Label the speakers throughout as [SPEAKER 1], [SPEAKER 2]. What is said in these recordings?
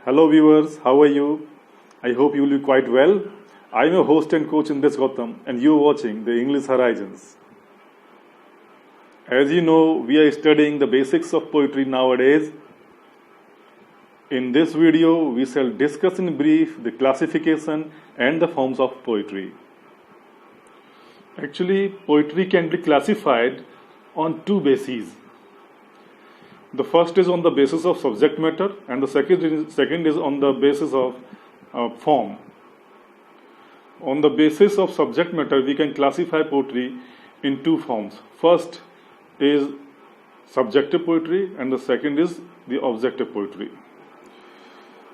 [SPEAKER 1] Hello viewers, how are you? I hope you will be quite well. I'm your host and coach Indresh Gautam and you're watching the English Horizons. As you know, we are studying the basics of poetry nowadays. In this video, we shall discuss in brief the classification and the forms of poetry. Actually, poetry can be classified on two bases. The first is on the basis of subject matter and the second is on the basis of form. On the basis of subject matter, we can classify poetry in two forms. First is subjective poetry and the second is the objective poetry.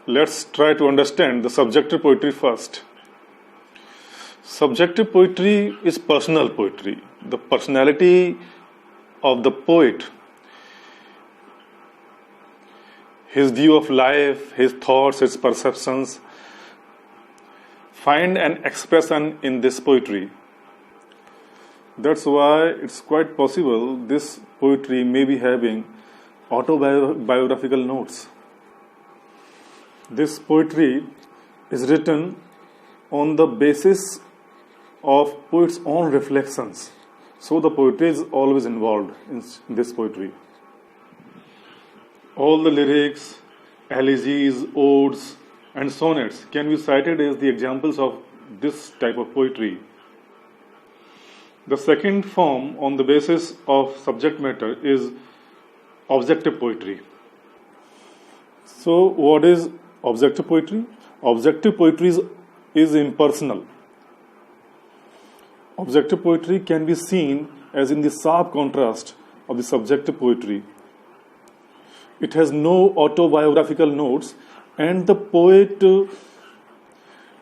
[SPEAKER 1] Let's try to understand the subjective poetry first. Subjective poetry is personal poetry. The personality of the poet, his view of life, his thoughts, his perceptions, find an expression in this poetry. That's why it's quite possible this poetry may be having autobiographical notes. This poetry is written on the basis of poet's own reflections. So the poetry is always involved in this poetry. All the lyrics, elegies, odes, and sonnets can be cited as the examples of this type of poetry. The second form on the basis of subject matter is objective poetry. So what is objective poetry? Objective poetry is impersonal. Objective poetry can be seen as in the sharp contrast of the subjective poetry. It has no autobiographical notes and the poet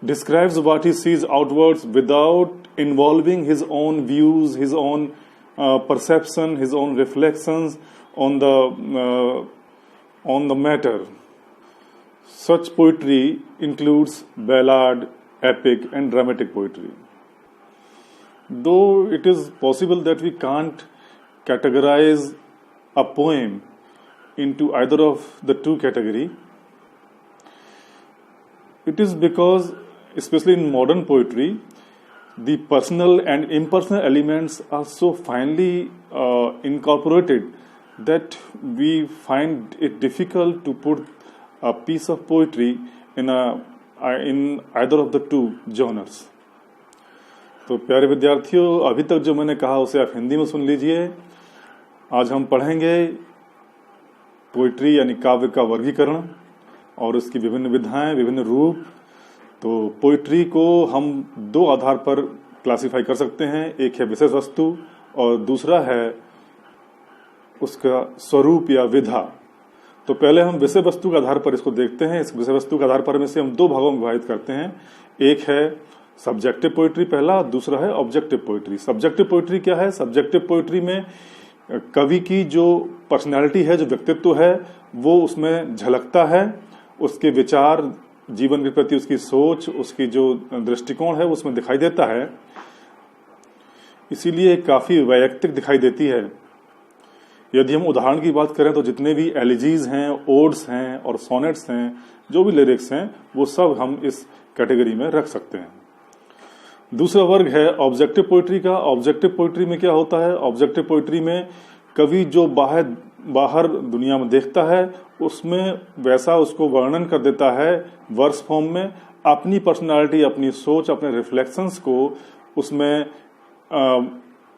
[SPEAKER 1] describes what he sees outwards without involving his own views, his own perception, his own reflections on the matter. Such poetry includes ballad, epic and dramatic poetry. Though it is possible that we can't categorize a poem into either of the two categories, it is because, especially in modern poetry, the personal and impersonal elements are so finely incorporated that we find it difficult to put a piece of poetry in either of the two genres. तो प्यारे विद्यार्थियों, अभी तक जो मैंने कहा उसे आप हिंदी में सुन लीजिए. आज हम पढ़ेंगे पोइट्री यानी काव्य का वर्गीकरण और उसकी विभिन्न विधाएं, विभिन्न रूप. तो पोइट्री को हम दो आधार पर क्लासिफाई कर सकते हैं. एक है विषय वस्तु और दूसरा है उसका स्वरूप या विधा. तो पहले हम विषय वस्तु के आधार पर इसको देखते हैं. इस विषय वस्तु के आधार पर में से हम दो भागों में विभाजित करते हैं. एक है सब्जेक्टिव पोइट्री पहला, दूसरा है ऑब्जेक्टिव पोइट्री. सब्जेक्टिव पोइट्री क्या है? सब्जेक्टिव पोइट्री में कवि की जो पर्सनालिटी है, जो व्यक्तित्व है, वो उसमें झलकता है. उसके विचार, जीवन के प्रति उसकी सोच, उसकी जो दृष्टिकोण है उसमें दिखाई देता है. इसीलिए काफी वैयक्तिक दिखाई देती है. यदि हम उदाहरण की बात करें तो जितने भी एलिजीज हैं, ओड्स हैं और सोनेट्स हैं, जो भी लिरिक्स हैं, वो सब हम इस कैटेगरी में रख सकते हैं. दूसरा वर्ग है ऑब्जेक्टिव पोइट्री का. ऑब्जेक्टिव पोइट्री में क्या होता है? ऑब्जेक्टिव पोइट्री में कवि जो बाहर दुनिया में देखता है उसमें वैसा उसको वर्णन कर देता है वर्स फॉर्म में. अपनी पर्सनालिटी, अपनी सोच, अपने रिफ्लेक्शंस को उसमें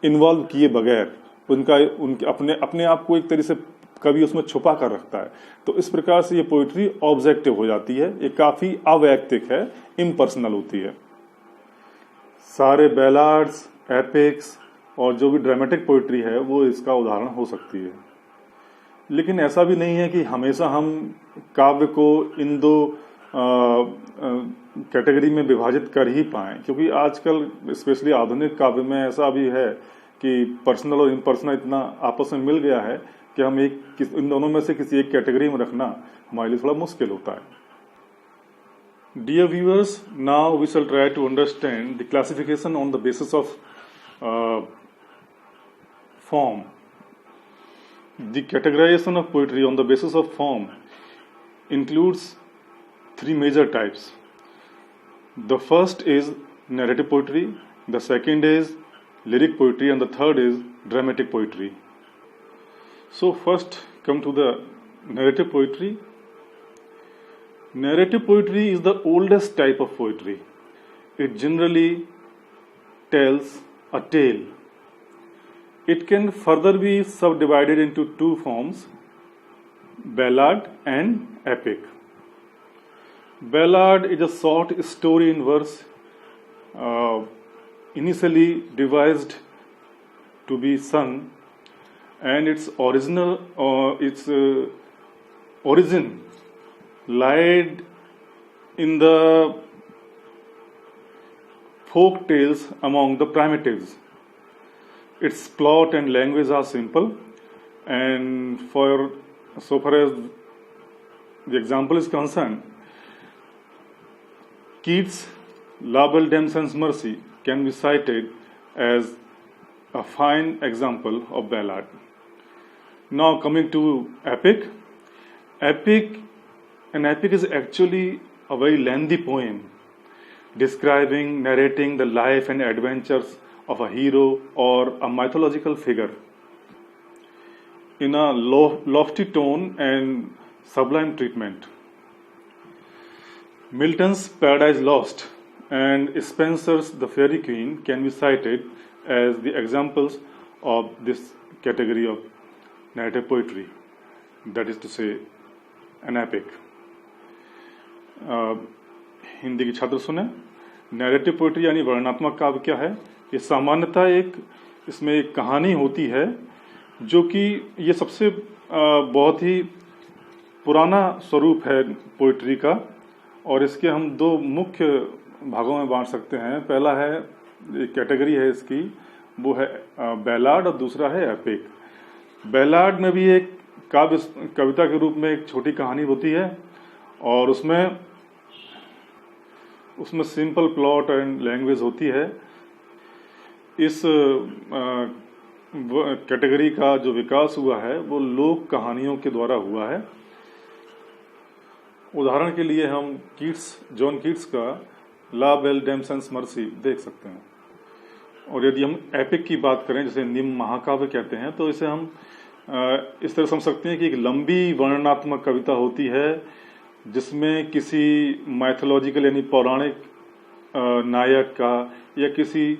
[SPEAKER 1] इन्वॉल्व किए बगैर उनके अपने आप को एक तरीके से कवि उसमें छुपा कर रखता है. तो इस प्रकार से ये पोइट्री ऑब्जेक्टिव हो जाती है. ये काफी अवैयक्तिक है, इम्पर्सनल होती है. सारे बैलाड्स, एपिक्स और जो भी ड्रामेटिक पोइट्री है वो इसका उदाहरण हो सकती है. लेकिन ऐसा भी नहीं है कि हमेशा हम काव्य को इन दो कैटेगरी में विभाजित कर ही पाएं, क्योंकि आजकल स्पेशली आधुनिक काव्य में ऐसा भी है कि पर्सनल और इम्पर्सनल इतना आपस में मिल गया है कि हम इन दोनों में से किसी एक कैटेगरी में रखना हमारे लिए थोड़ा मुश्किल होता है. Dear viewers, now we shall try to understand the classification on the basis of form. The categorization of poetry on the basis of form includes three major types. The first is narrative poetry, the second is lyric poetry, and the third is dramatic poetry. So first come to the narrative poetry. Narrative poetry is the oldest type of poetry. It generally tells a tale. It can further be subdivided into two forms, ballad and epic. Ballad is a short story in verse, initially devised to be sung, and its origin lied in the folk tales among the primitives. Its plot and language are simple, and so far as the example is concerned, Keats' La Belle Dame Sans Merci can be cited as a fine example of ballad. Now coming to epic. An epic is actually a very lengthy poem describing, narrating the life and adventures of a hero or a mythological figure in a lofty tone and sublime treatment. Milton's Paradise Lost and Spenser's The Faerie Queene can be cited as the examples of this category of narrative poetry, that is to say, an epic. Hindi की छात्र सुने, narrative poetry यानी वर्णनात्मक काव्य क्या है? ये सामान्यतः इसमें एक कहानी होती है जो कि ये सबसे बहुत ही पुराना स्वरूप है पोइट्री का, और इसके हम दो मुख्य भागों में बांट सकते हैं. पहला है, एक कैटेगरी है इसकी, वो है बैलाड, और दूसरा है एपिक. बैलाड में भी एक कविता के रूप में एक छोटी कहानी होती है, और उसमें सिंपल प्लॉट एंड लैंग्वेज होती है. इस कैटेगरी का जो विकास हुआ है वो लोक कहानियों के द्वारा हुआ है. उदाहरण के लिए हम जॉन कीट्स का ला बेल डेम सेंस मर्सी देख सकते हैं. और यदि हम एपिक की बात करें, जैसे निम्न महाकाव्य कहते हैं, तो इसे हम इस तरह समझ सकते हैं कि एक लंबी वर्णनात्मक कविता होती है जिसमें किसी माइथोलॉजिकल यानी पौराणिक नायक का या किसी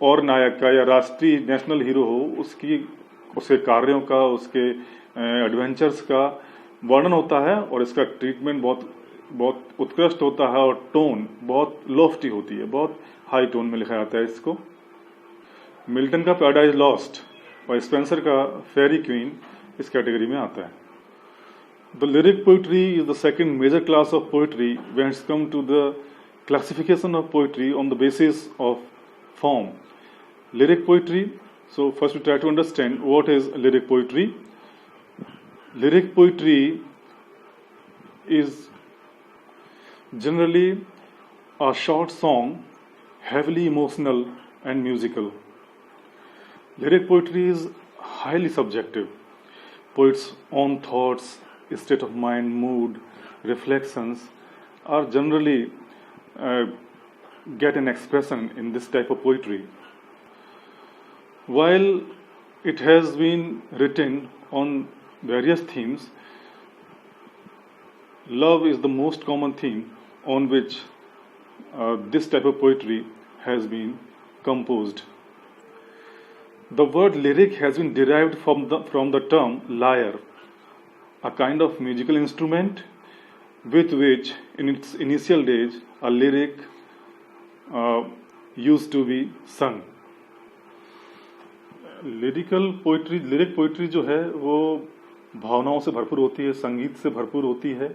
[SPEAKER 1] और नायक का या राष्ट्रीय नेशनल हीरो हो, उसके कार्यों का, उसके एडवेंचर्स का वर्णन होता है, और इसका ट्रीटमेंट बहुत उत्कृष्ट होता है, और टोन बहुत लॉफ्टी होती है, बहुत हाई टोन में लिखा जाता है इसको. मिल्टन का पैराडाइज लॉस्ट और स्पेंसर का फेरी क्वीन इस कैटेगरी में आता है. The lyric poetry is the second major class of poetry when it's come to the classification of poetry on the basis of form. Lyric poetry, so first we try to understand what is lyric poetry. Lyric poetry is generally a short song, heavily emotional and musical. Lyric poetry is highly subjective. Poets' own thoughts, state of mind, mood, reflections are generally get an expression in this type of poetry. While it has been written on various themes, love is the most common theme on which this type of poetry has been composed. The word lyric has been derived from the term lyre, a kind of musical instrument with which in its initial days a lyric used to be sung. Lyric poetry जो है वो भावनाओं से भरपूर होती है, संगीत से भरपूर होती है,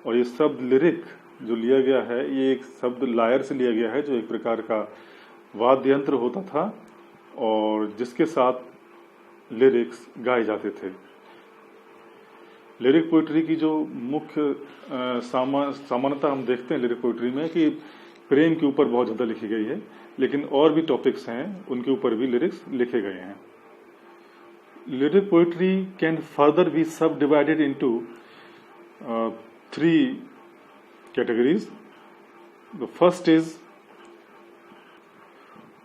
[SPEAKER 1] और ये शब्द लिरिक जो लिया गया है, ये एक शब्द लायर से लिया गया है, जो एक प्रकार का वाद्य यंत्र होता था और जिसके साथ लिरिक्स गाए जाते थे. लिरिक पोइट्री की जो मुख्य सामान्यता हम देखते हैं लिरिक पोइट्री में कि प्रेम के ऊपर बहुत ज़्यादा लिखी गई है, लेकिन और भी टॉपिक्स हैं उनके ऊपर भी लिरिक्स लिखे गए हैं. Lyric poetry can further be subdivided into 3 categories. The first is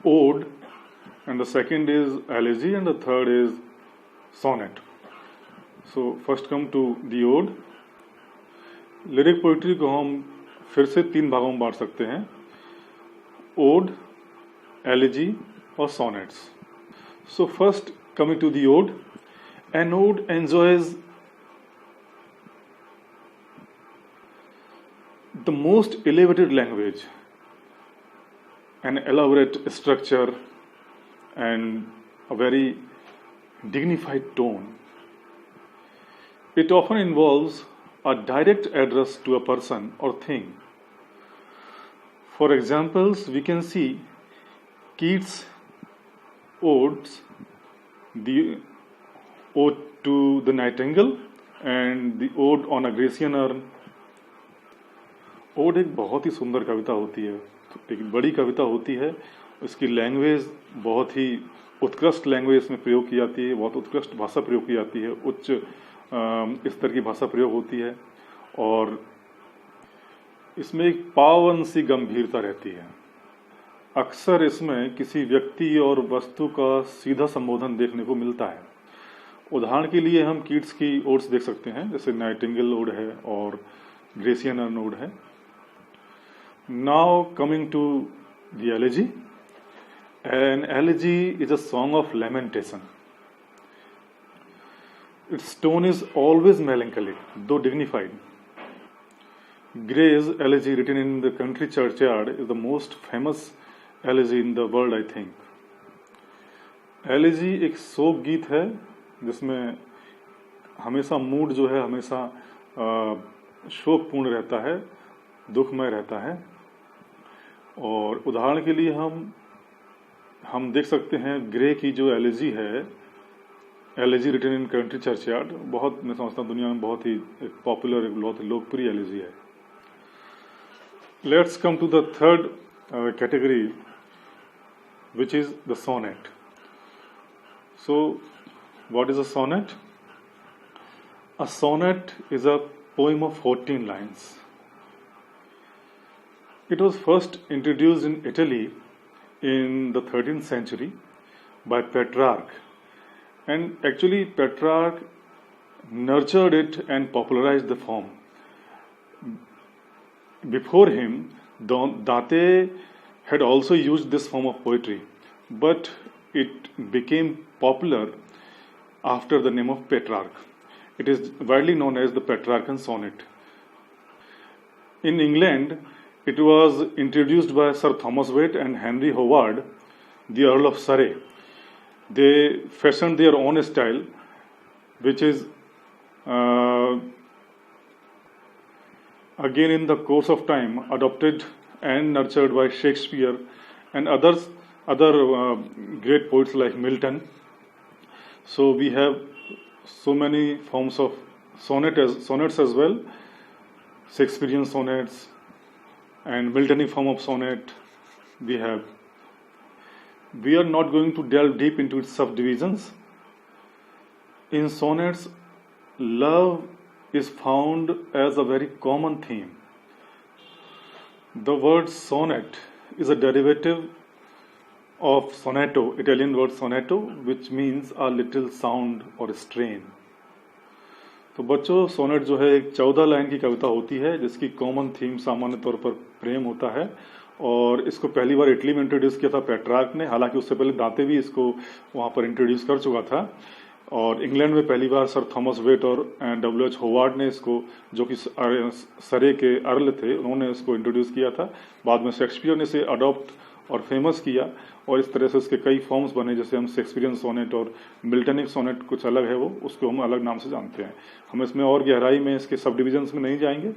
[SPEAKER 1] ode, and the second is elegy, and the third is sonnet. So first come to the ode. Lyric poetry को हम फिर से 3 भागों में बांट सकते हैं, odd, elegy और sonnets. So first coming to the ode, an ode enjoys the most elevated language, an elaborate structure, and a very dignified tone. It often involves a direct address to a person or thing. For examples, we can see Keats' odes, the ode to the nightingale and the ode on a Grecian urn. Ode एक बहुत ही सुंदर कविता होती है, एक बड़ी कविता होती है. इसकी लैंग्वेज बहुत ही उत्कृष्ट लैंग्वेज इसमें प्रयोग की जाती है, बहुत उत्कृष्ट भाषा प्रयोग की जाती है, उच्च स्तर की भाषा प्रयोग होती है, और इसमें एक पावन सी गंभीरता रहती है. अक्सर इसमें किसी व्यक्ति और वस्तु का सीधा संबोधन देखने को मिलता है. उदाहरण के लिए हम कीट्स की ओड्स देख सकते हैं, जैसे नाइटिंगेल ओड है और ग्रेसियन अर्न ओड है. Now coming to the elegy. An elegy is a song of lamentation. Its tone is always melancholic, though dignified. Gray's elegy, written in the country churchyard, is the most famous elegy in the world, I think. Elegy एक शोक गीत है जिसमें हमेशा mood जो है हमेशा शोकपूर्ण रहता है, दुखमय रहता है. और उदाहरण के लिए हम देख सकते हैं ग्रे की जो एलिजी है, elegy written in country churchyard, बहुत मैं समझता हूँ दुनिया में बहुत ही एक पॉपुलर, एक बहुत ही लोकप्रिय एलिजी है. Let's come to the third category, which is the sonnet. So, what is a sonnet? A sonnet is a poem of 14 lines. It was first introduced in Italy in the 13th century by Petrarch, and actually Petrarch nurtured it and popularized the form. Before him, Dante had also used this form of poetry, but it became popular after the name of Petrarch. It is widely known as the Petrarchan sonnet. In England, it was introduced by Sir Thomas Waite and Henry Howard, the Earl of Surrey. They fashioned their own style, which is again in the course of time adopted and nurtured by Shakespeare and other great poets like Milton. So we have so many forms of sonnets as well, Shakespearean sonnets and Miltonic form of sonnet we have. We are not going to delve deep into its subdivisions. In sonnets, love is found as a very common theme. The word sonnet is a derivative of sonetto, Italian word sonetto, which means a little sound or strain. तो बच्चों, sonnet जो है एक 14 line की कविता होती है जिसकी common theme सामान्य तौर पर प्रेम होता है, और इसको पहली बार इटली में इंट्रोड्यूस किया था पेट्रार्क ने. हालांकि उससे पहले दांते भी इसको वहाँ पर इंट्रोड्यूस कर चुका था, और इंग्लैंड में पहली बार सर थॉमस वेट और W.H. होवार्ड ने इसको, जो कि सरे के अर्ल थे, उन्होंने इसको इंट्रोड्यूस किया था. बाद में शेक्सपियर ने इसे अडॉप्ट और फेमस किया, और इस तरह से इसके कई फॉर्म्स बने, जैसे हम शेक्सपियरियन सोनेट और मिल्टनिक सोनेट कुछ अलग है, वो उसको हम अलग नाम से जानते हैं. हम इसमें और गहराई में इसके सब डिविजन्स में नहीं जाएंगे.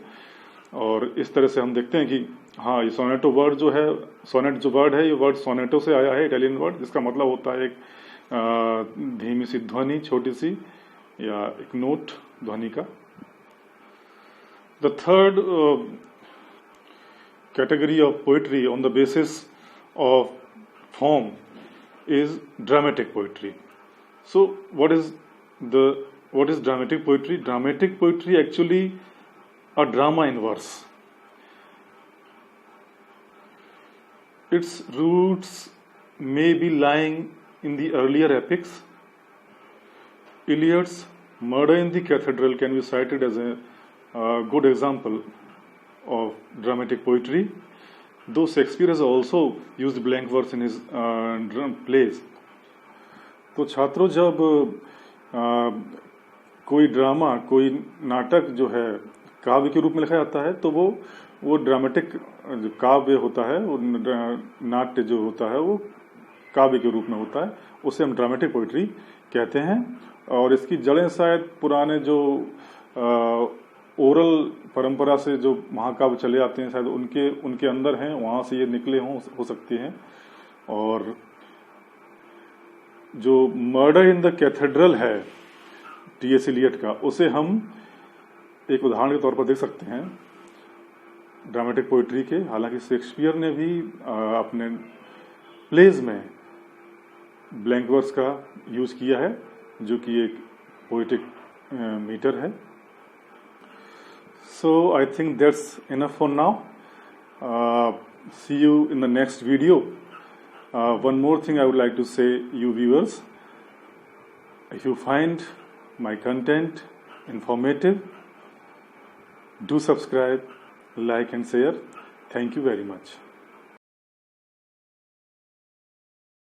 [SPEAKER 1] और इस तरह से हम देखते हैं कि हाँ, ये सोनेटो वर्ड जो है, सोनेट जो वर्ड है, ये वर्ड सोनेटो से आया है, इटालियन वर्ड, जिसका मतलब होता है एक धीमी सी ध्वनि, छोटी सी, या एक नोट ध्वनि का. The third category of poetry on the basis of form is dramatic poetry. So what is dramatic poetry? Dramatic poetry actually a drama in verse. its roots may be lying in the earlier epics. Iliad's murder in the cathedral can be cited as a good example of dramatic poetry, though Shakespeare has also used blank verse in his plays. तो छात्रों, जब कोई drama, कोई नाटक जो है काव्य के रूप में लिखा जाता है, तो वो ड्रामेटिक जो काव्य होता है, वो नाट्य जो होता है वो काव्य के रूप में होता है, उसे हम ड्रामेटिक पोइट्री कहते हैं। और इसकी जड़ें शायद पुराने जो ओरल परंपरा से जो महाकाव्य चले आते हैं, शायद उनके अंदर हैं, वहाँ से ये निकले हो सकती हैं। और जो मर्डर इन द कैथेड्रल है टी.एस. इलियट का, उसे हम एक उदाहरण के तौर पर देख सकते हैं ड्रामेटिक पोइट्री के। हालांकि शेक्सपियर ने भी अपने प्लेज में ब्लैंक वर्स का यूज किया है, जो कि एक पोइटिक मीटर है। So I think that's enough for now. See you in the next video. One more thing I would like to say, you viewers, if you find my content informative, do subscribe, like and share. Thank you very much.